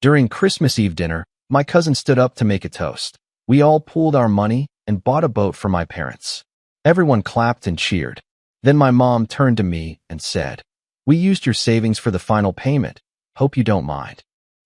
During Christmas Eve dinner, my cousin stood up to make a toast. We all pooled our money and bought a boat for my parents. Everyone clapped and cheered. Then my mom turned to me and said, "We used your savings for the final payment. Hope you don't mind."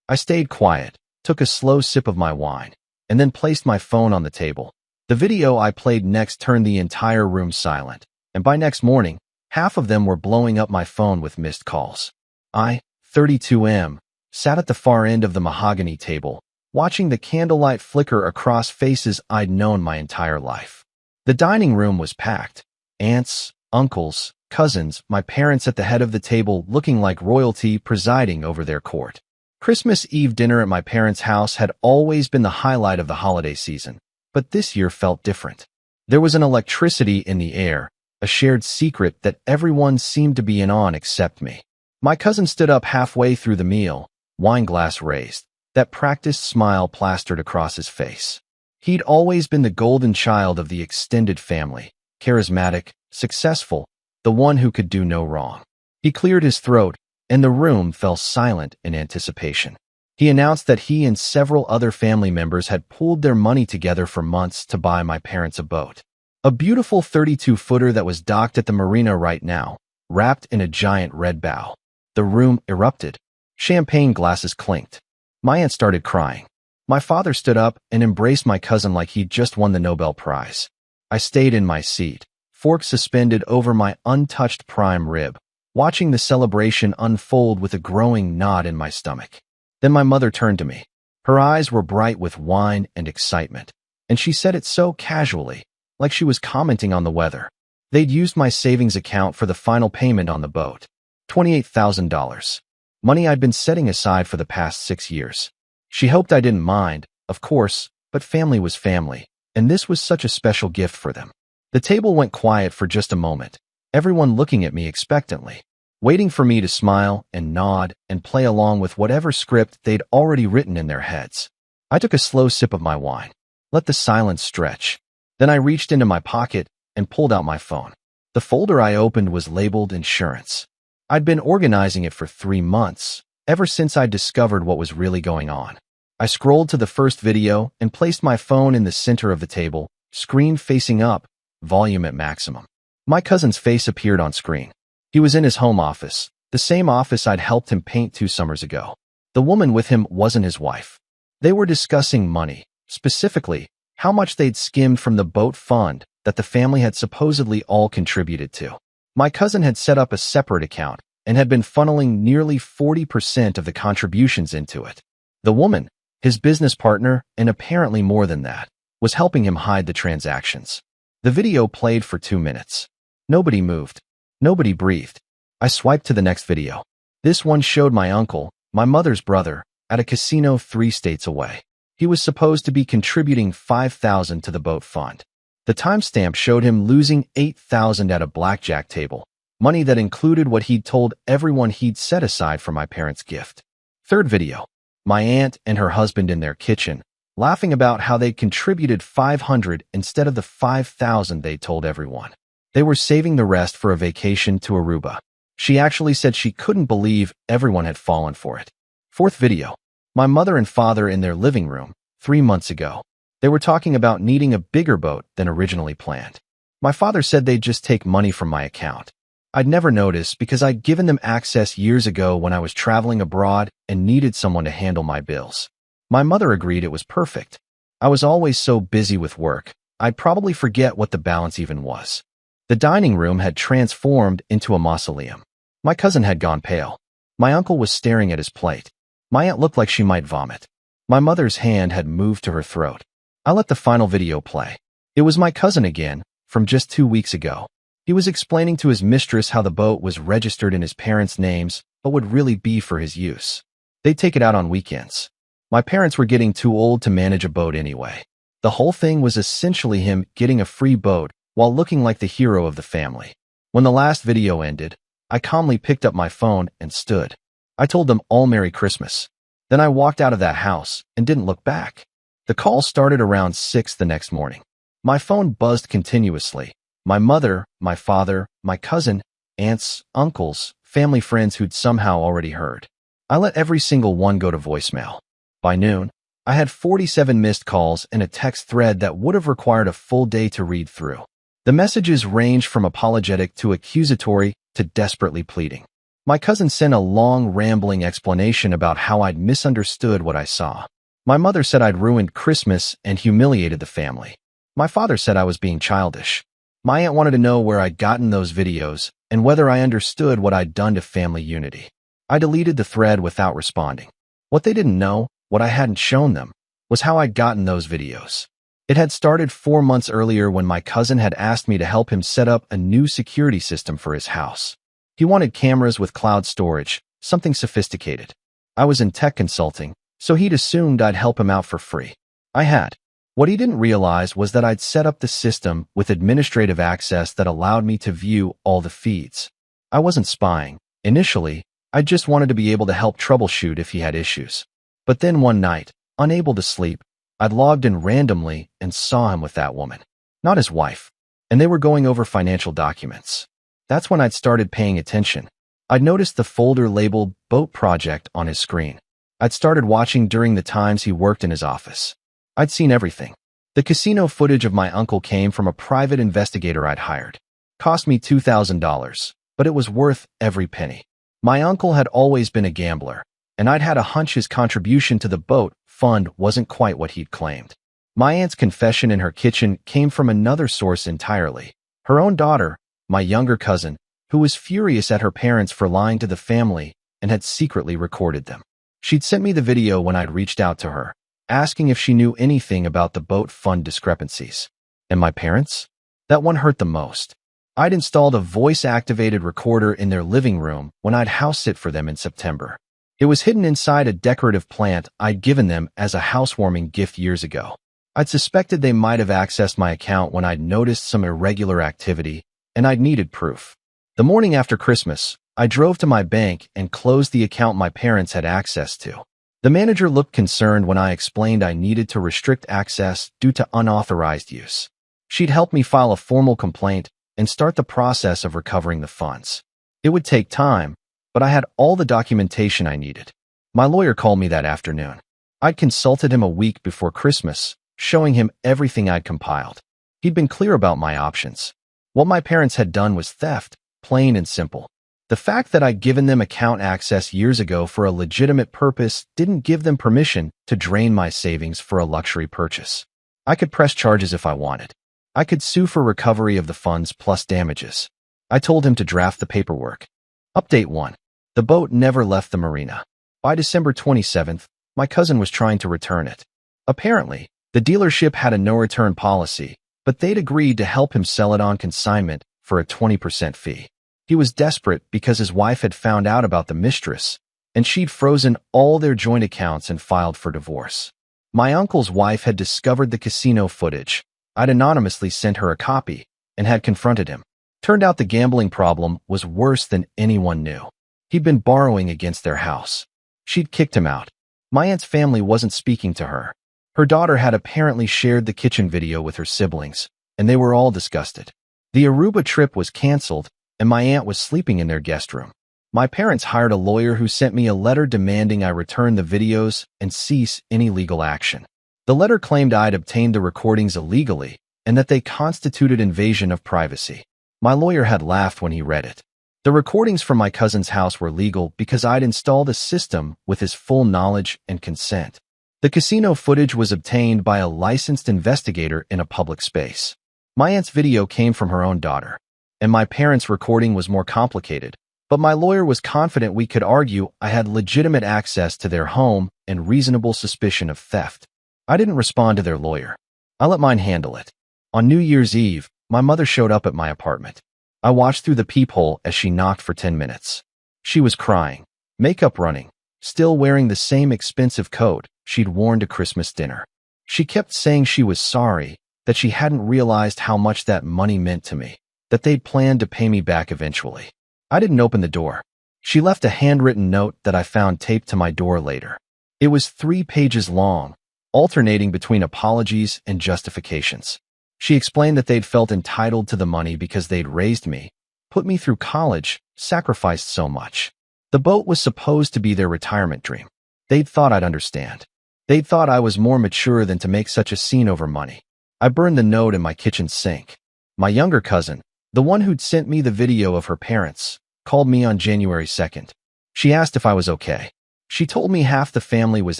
I stayed quiet, took a slow sip of my wine, and then placed my phone on the table. The video I played next turned the entire room silent, and by next morning, half of them were blowing up my phone with missed calls. I, 32M, sat at the far end of the mahogany table, watching the candlelight flicker across faces I'd known my entire life. The dining room was packed. Aunts, uncles, cousins, my parents at the head of the table looking like royalty presiding over their court. Christmas Eve dinner at my parents' house had always been the highlight of the holiday season, but this year felt different. There was an electricity in the air, a shared secret that everyone seemed to be in on except me. My cousin stood up halfway through the meal, wine glass raised, that practiced smile plastered across his face. He'd always been the golden child of the extended family, charismatic, successful, the one who could do no wrong. He cleared his throat, and the room fell silent in anticipation. He announced that he and several other family members had pooled their money together for months to buy my parents a boat. A beautiful 32-footer that was docked at the marina right now, wrapped in a giant red bow. The room erupted. Champagne glasses clinked. My aunt started crying. My father stood up and embraced my cousin like he'd just won the Nobel Prize. I stayed in my seat, fork suspended over my untouched prime rib, watching the celebration unfold with a growing knot in my stomach. Then my mother turned to me. Her eyes were bright with wine and excitement, and she said it so casually, like she was commenting on the weather. They'd used my savings account for the final payment on the boat. $28,000. Money I'd been setting aside for the past 6 years. She hoped I didn't mind, of course, but family was family, and this was such a special gift for them. The table went quiet for just a moment, everyone looking at me expectantly, waiting for me to smile and nod and play along with whatever script they'd already written in their heads. I took a slow sip of my wine, let the silence stretch. Then I reached into my pocket and pulled out my phone. The folder I opened was labeled insurance. I'd been organizing it for 3 months, ever since I discovered what was really going on. I scrolled to the first video and placed my phone in the center of the table, screen facing up, volume at maximum. My cousin's face appeared on screen. He was in his home office, the same office I'd helped him paint 2 summers ago. The woman with him wasn't his wife. They were discussing money, specifically, how much they'd skimmed from the boat fund that the family had supposedly all contributed to. My cousin had set up a separate account and had been funneling nearly 40% of the contributions into it. The woman, his business partner, and apparently more than that, was helping him hide the transactions. The video played for 2 minutes. Nobody moved. Nobody breathed. I swiped to the next video. This one showed my uncle, my mother's brother, at a casino 3 states away. He was supposed to be contributing $5,000 to the boat fund. The timestamp showed him losing $8,000 at a blackjack table, money that included what he'd told everyone he'd set aside for my parents' gift. Third video. My aunt and her husband in their kitchen, laughing about how they'd contributed $500 instead of the $5,000 they'd told everyone. They were saving the rest for a vacation to Aruba. She actually said she couldn't believe everyone had fallen for it. Fourth video. My mother and father in their living room, 3 months ago. They were talking about needing a bigger boat than originally planned. My father said they'd just take money from my account. I'd never noticed because I'd given them access years ago when I was traveling abroad and needed someone to handle my bills. My mother agreed it was perfect. I was always so busy with work, I'd probably forget what the balance even was. The dining room had transformed into a mausoleum. My cousin had gone pale. My uncle was staring at his plate. My aunt looked like she might vomit. My mother's hand had moved to her throat. I let the final video play. It was my cousin again, from just 2 weeks ago. He was explaining to his mistress how the boat was registered in his parents' names, but would really be for his use. They'd take it out on weekends. My parents were getting too old to manage a boat anyway. The whole thing was essentially him getting a free boat while looking like the hero of the family. When the last video ended, I calmly picked up my phone and stood. I told them all Merry Christmas. Then I walked out of that house and didn't look back. The call started around 6 the next morning. My phone buzzed continuously. My mother, my father, my cousin, aunts, uncles, family friends who'd somehow already heard. I let every single one go to voicemail. By noon, I had 47 missed calls and a text thread that would have required a full day to read through. The messages ranged from apologetic to accusatory to desperately pleading. My cousin sent a long, rambling explanation about how I'd misunderstood what I saw. My mother said I'd ruined Christmas and humiliated the family. My father said I was being childish. My aunt wanted to know where I'd gotten those videos and whether I understood what I'd done to family unity. I deleted the thread without responding. What they didn't know, what I hadn't shown them, was how I'd gotten those videos. It had started 4 months earlier when my cousin had asked me to help him set up a new security system for his house. He wanted cameras with cloud storage, something sophisticated. I was in tech consulting, so he'd assumed I'd help him out for free. I had. What he didn't realize was that I'd set up the system with administrative access that allowed me to view all the feeds. I wasn't spying. Initially, I just wanted to be able to help troubleshoot if he had issues. But then one night, unable to sleep, I'd logged in randomly and saw him with that woman, not his wife, and they were going over financial documents. That's when I'd started paying attention. I'd noticed the folder labeled Boat Project on his screen. I'd started watching during the times he worked in his office. I'd seen everything. The casino footage of my uncle came from a private investigator I'd hired. Cost me $2,000, but it was worth every penny. My uncle had always been a gambler, and I'd had a hunch his contribution to the boat fund wasn't quite what he'd claimed. My aunt's confession in her kitchen came from another source entirely. Her own daughter, my younger cousin, who was furious at her parents for lying to the family and had secretly recorded them. She'd sent me the video when I'd reached out to her, asking if she knew anything about the boat fund discrepancies. And my parents? That one hurt the most. I'd installed a voice-activated recorder in their living room when I'd house sit for them in September. It was hidden inside a decorative plant I'd given them as a housewarming gift years ago. I'd suspected they might have accessed my account when I'd noticed some irregular activity, and I'd needed proof. The morning after Christmas, I drove to my bank and closed the account my parents had access to. The manager looked concerned when I explained I needed to restrict access due to unauthorized use. She'd help me file a formal complaint and start the process of recovering the funds. It would take time, but I had all the documentation I needed. My lawyer called me that afternoon. I'd consulted him a week before Christmas, showing him everything I'd compiled. He'd been clear about my options. What my parents had done was theft, plain and simple. The fact that I'd given them account access years ago for a legitimate purpose didn't give them permission to drain my savings for a luxury purchase. I could press charges if I wanted. I could sue for recovery of the funds plus damages. I told him to draft the paperwork. Update 1. The boat never left the marina. By December 27th, my cousin was trying to return it. Apparently, the dealership had a no-return policy, but they'd agreed to help him sell it on consignment for a 20% fee. He was desperate because his wife had found out about the mistress, and she'd frozen all their joint accounts and filed for divorce. My uncle's wife had discovered the casino footage. I'd anonymously sent her a copy and had confronted him. Turned out the gambling problem was worse than anyone knew. He'd been borrowing against their house. She'd kicked him out. My aunt's family wasn't speaking to her. Her daughter had apparently shared the kitchen video with her siblings, and they were all disgusted. The Aruba trip was canceled, and my aunt was sleeping in their guest room. My parents hired a lawyer who sent me a letter demanding I return the videos and cease any legal action. The letter claimed I'd obtained the recordings illegally and that they constituted invasion of privacy. My lawyer had laughed when he read it. The recordings from my cousin's house were legal because I'd installed a system with his full knowledge and consent. The casino footage was obtained by a licensed investigator in a public space. My aunt's video came from her own daughter, and my parents' recording was more complicated, but my lawyer was confident we could argue I had legitimate access to their home and reasonable suspicion of theft. I didn't respond to their lawyer. I let mine handle it. On New Year's Eve, my mother showed up at my apartment. I watched through the peephole as she knocked for 10 minutes. She was crying, makeup running, still wearing the same expensive coat she'd worn to Christmas dinner. She kept saying she was sorry, that she hadn't realized how much that money meant to me, that they'd planned to pay me back eventually. I didn't open the door. She left a handwritten note that I found taped to my door later. It was 3 pages long, alternating between apologies and justifications. She explained that they'd felt entitled to the money because they'd raised me, put me through college, sacrificed so much. The boat was supposed to be their retirement dream. They'd thought I'd understand. They'd thought I was more mature than to make such a scene over money. I burned the note in my kitchen sink. My younger cousin, the one who'd sent me the video of her parents, called me on January 2nd. She asked if I was okay. She told me half the family was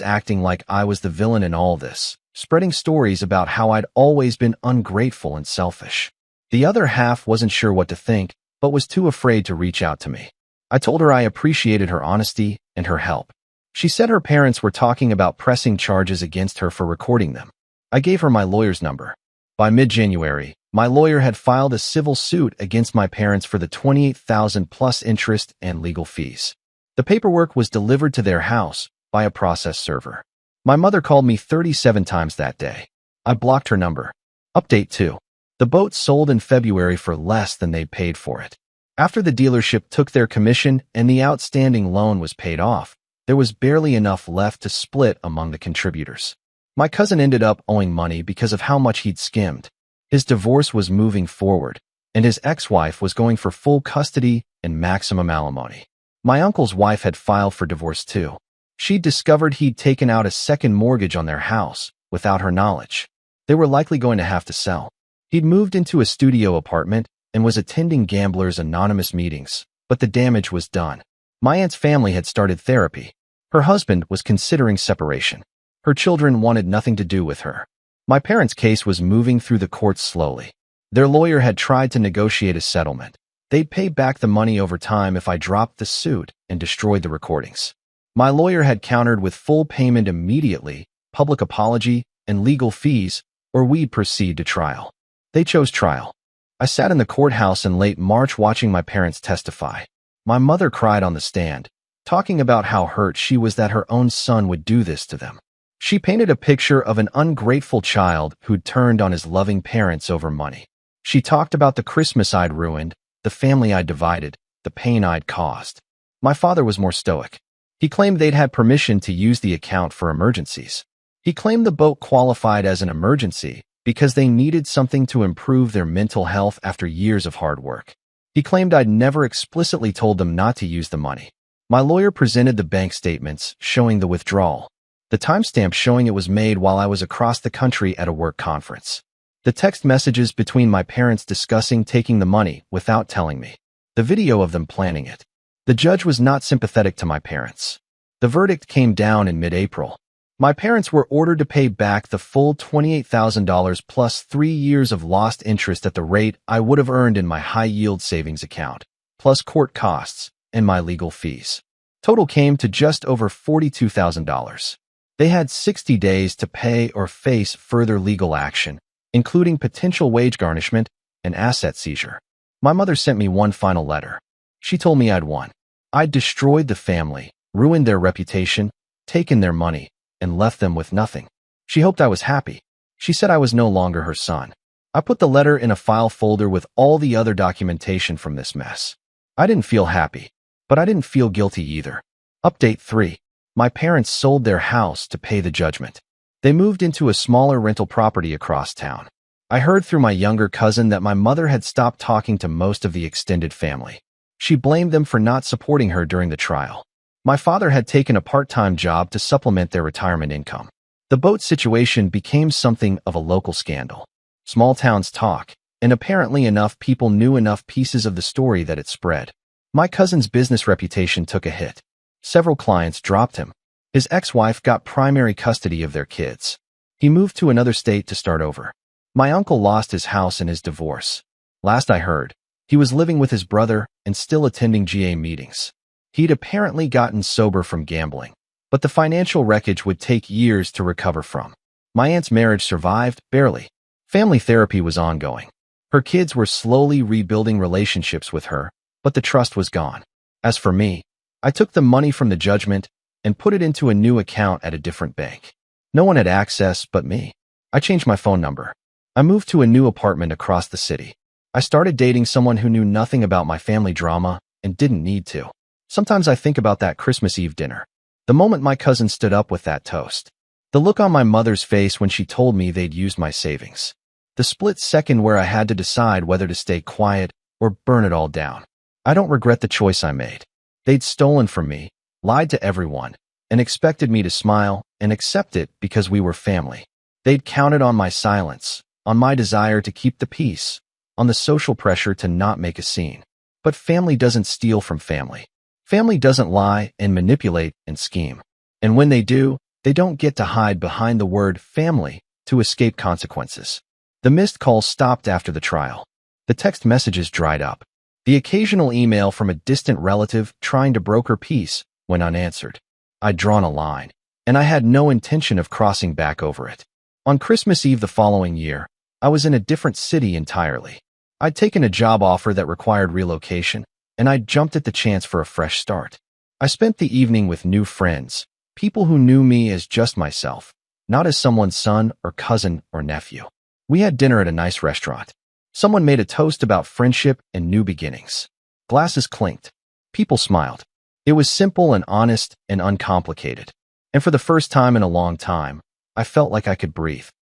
acting like I was the villain in all this, spreading stories about how I'd always been ungrateful and selfish. The other half wasn't sure what to think, but was too afraid to reach out to me. I told her I appreciated her honesty and her help. She said her parents were talking about pressing charges against her for recording them. I gave her my lawyer's number. By mid-January, my lawyer had filed a civil suit against my parents for the $28,000 plus interest and legal fees. The paperwork was delivered to their house by a process server. My mother called me 37 times that day. I blocked her number. Update 2. The boat sold in February for less than they paid for it. After the dealership took their commission and the outstanding loan was paid off, there was barely enough left to split among the contributors. My cousin ended up owing money because of how much he'd skimmed. His divorce was moving forward, and his ex-wife was going for full custody and maximum alimony. My uncle's wife had filed for divorce too. She'd discovered he'd taken out a second mortgage on their house without her knowledge. They were likely going to have to sell. He'd moved into a studio apartment and was attending Gamblers Anonymous meetings, but the damage was done. My aunt's family had started therapy. Her husband was considering separation. Her children wanted nothing to do with her. My parents' case was moving through the courts slowly. Their lawyer had tried to negotiate a settlement. They'd pay back the money over time if I dropped the suit and destroyed the recordings. My lawyer had countered with full payment immediately, public apology, and legal fees, or we'd proceed to trial. They chose trial. I sat in the courthouse in late March watching my parents testify. My mother cried on the stand, talking about how hurt she was that her own son would do this to them. She painted a picture of an ungrateful child who'd turned on his loving parents over money. She talked about the Christmas I'd ruined, the family I'd divided, the pain I'd caused. My father was more stoic. He claimed they'd had permission to use the account for emergencies. He claimed the boat qualified as an emergency because they needed something to improve their mental health after years of hard work. He claimed I'd never explicitly told them not to use the money. My lawyer presented the bank statements showing the withdrawal, the timestamp showing it was made while I was across the country at a work conference, the text messages between my parents discussing taking the money without telling me, the video of them planning it. The judge was not sympathetic to my parents. The verdict came down in mid-April. My parents were ordered to pay back the full $28,000 plus 3 years of lost interest at the rate I would have earned in my high-yield savings account, plus court costs and my legal fees. Total came to just over $42,000. They had 60 days to pay or face further legal action, including potential wage garnishment and asset seizure. My mother sent me one final letter. She told me I'd won. I'd destroyed the family, ruined their reputation, taken their money, and left them with nothing. She hoped I was happy. She said I was no longer her son. I put the letter in a file folder with all the other documentation from this mess. I didn't feel happy, but I didn't feel guilty either. Update 3. My parents sold their house to pay the judgment. They moved into a smaller rental property across town. I heard through my younger cousin that my mother had stopped talking to most of the extended family. She blamed them for not supporting her during the trial. My father had taken a part-time job to supplement their retirement income. The boat situation became something of a local scandal. Small towns talk, and apparently enough people knew enough pieces of the story that it spread. My cousin's business reputation took a hit. Several clients dropped him. His ex-wife got primary custody of their kids. He moved to another state to start over. My uncle lost his house in his divorce. Last I heard, he was living with his brother and still attending GA meetings. He'd apparently gotten sober from gambling, but the financial wreckage would take years to recover from. My aunt's marriage survived, barely. Family therapy was ongoing. Her kids were slowly rebuilding relationships with her, but the trust was gone. As for me, I took the money from the judgment and put it into a new account at a different bank. No one had access but me. I changed my phone number. I moved to a new apartment across the city. I started dating someone who knew nothing about my family drama and didn't need to. Sometimes I think about that Christmas Eve dinner. The moment my cousin stood up with that toast. The look on my mother's face when she told me they'd used my savings. The split second where I had to decide whether to stay quiet or burn it all down. I don't regret the choice I made. They'd stolen from me, lied to everyone, and expected me to smile and accept it because we were family. They'd counted on my silence, on my desire to keep the peace, on the social pressure to not make a scene. But family doesn't steal from family. Family doesn't lie and manipulate and scheme. And when they do, they don't get to hide behind the word family to escape consequences. The missed calls stopped after the trial. The text messages dried up. The occasional email from a distant relative trying to broker peace went unanswered. I'd drawn a line, and I had no intention of crossing back over it. On Christmas Eve the following year, I was in a different city entirely. I'd taken a job offer that required relocation, and I'd jumped at the chance for a fresh start. I spent the evening with new friends, people who knew me as just myself, not as someone's son or cousin or nephew. We had dinner at a nice restaurant. Someone made a toast about friendship and new beginnings. Glasses clinked. People smiled. It was simple and honest and uncomplicated. And for the first time in a long time, I felt like I could breathe.